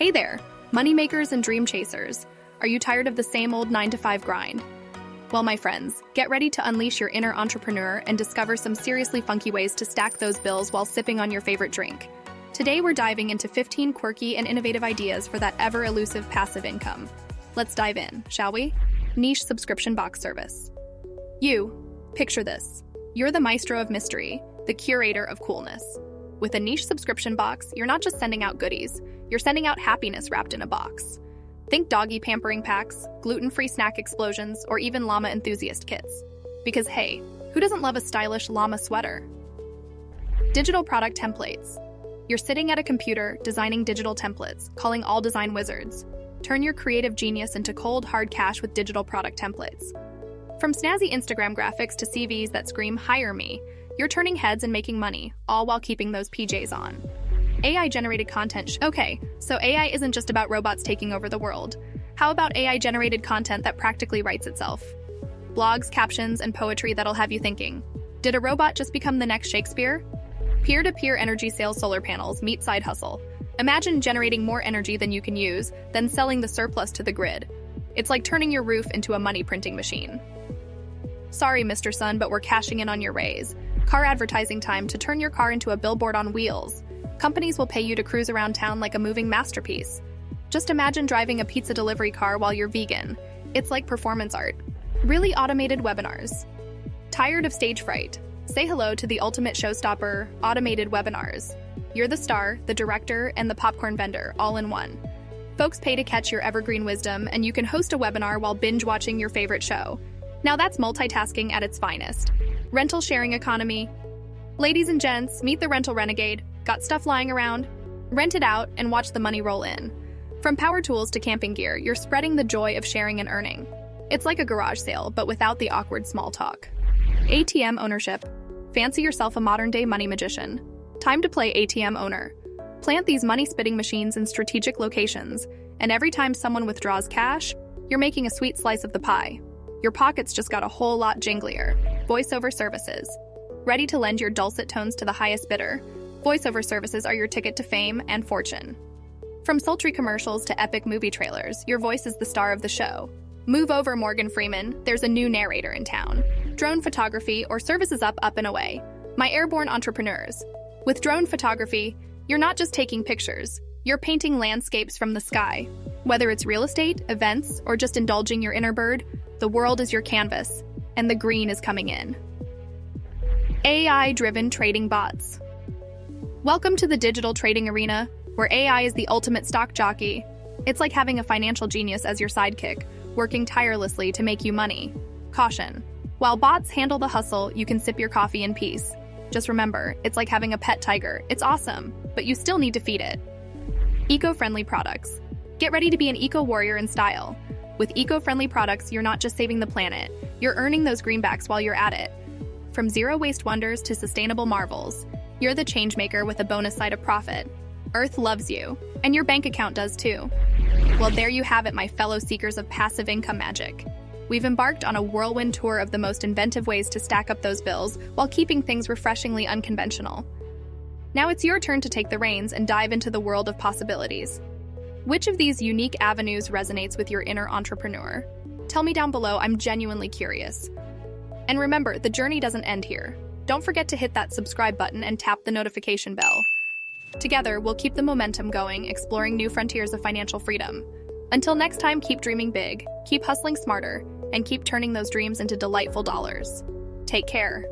Hey there, moneymakers and dream chasers. Are you tired of the same old 9-to-5 grind? Well, my friends, get ready to unleash your inner entrepreneur and discover some seriously funky ways to stack those bills while sipping on your favorite drink. Today, we're diving into 15 quirky and innovative ideas for that ever-elusive passive income. Let's dive in, shall we? Niche subscription box service. Picture this. You're the maestro of mystery, the curator of coolness. With a niche subscription box, you're not just sending out goodies, you're sending out happiness wrapped in a box. Think doggy pampering packs, gluten-free snack explosions, or even llama enthusiast kits. Because hey, who doesn't love a stylish llama sweater? Digital product templates. You're sitting at a computer designing digital templates, calling all design wizards. Turn your creative genius into cold, hard cash with digital product templates. From snazzy Instagram graphics to CVs that scream, "Hire me," you're turning heads and making money, all while keeping those PJs on. AI-generated content. Okay, so AI isn't just about robots taking over the world. How about AI-generated content that practically writes itself? Blogs, captions, and poetry that'll have you thinking, did a robot just become the next Shakespeare? Peer-to-peer energy sales solar panels meet side hustle. Imagine generating more energy than you can use, then selling the surplus to the grid. It's like turning your roof into a money printing machine. Sorry, Mr. Sun, but we're cashing in on your raise. Car advertising time to turn your car into a billboard on wheels. Companies will pay you to cruise around town like a moving masterpiece. Just imagine driving a pizza delivery car while you're vegan. It's like performance art. Really automated webinars. Tired of stage fright? Say hello to the ultimate showstopper, automated webinars. You're the star, the director, and the popcorn vendor, all in one. Folks pay to catch your evergreen wisdom, and you can host a webinar while binge-watching your favorite show. Now that's multitasking at its finest. Rental sharing economy. Ladies and gents, meet the rental renegade. Got stuff lying around? Rent it out and watch the money roll in. From power tools to camping gear, you're spreading the joy of sharing and earning. It's like a garage sale, but without the awkward small talk. ATM ownership. Fancy yourself a modern-day money magician. Time to play ATM owner. Plant these money-spitting machines in strategic locations, and every time someone withdraws cash, you're making a sweet slice of the pie. Your pockets just got a whole lot jinglier. Voiceover services. Ready to lend your dulcet tones to the highest bidder? Voiceover services are your ticket to fame and fortune. From sultry commercials to epic movie trailers, your voice is the star of the show. Move over, Morgan Freeman. There's a new narrator in town. Drone photography or services up and away. My airborne entrepreneurs. With drone photography, you're not just taking pictures. You're painting landscapes from the sky. Whether it's real estate, events, or just indulging your inner bird, the world is your canvas, and the green is coming in. AI-driven trading bots. Welcome to the digital trading arena, where AI is the ultimate stock jockey. It's like having a financial genius as your sidekick, working tirelessly to make you money. Caution. While bots handle the hustle, you can sip your coffee in peace. Just remember, it's like having a pet tiger. It's awesome, but you still need to feed it. Eco-friendly products. Get ready to be an eco-warrior in style. With eco-friendly products, you're not just saving the planet, you're earning those greenbacks while you're at it. From zero-waste wonders to sustainable marvels, you're the changemaker with a bonus side of profit. Earth loves you, and your bank account does too. Well, there you have it, my fellow seekers of passive income magic. We've embarked on a whirlwind tour of the most inventive ways to stack up those bills while keeping things refreshingly unconventional. Now it's your turn to take the reins and dive into the world of possibilities. Which of these unique avenues resonates with your inner entrepreneur? Tell me down below, I'm genuinely curious. And remember, the journey doesn't end here. Don't forget to hit that subscribe button and tap the notification bell. Together, we'll keep the momentum going, exploring new frontiers of financial freedom. Until next time, keep dreaming big, keep hustling smarter, and keep turning those dreams into delightful dollars. Take care.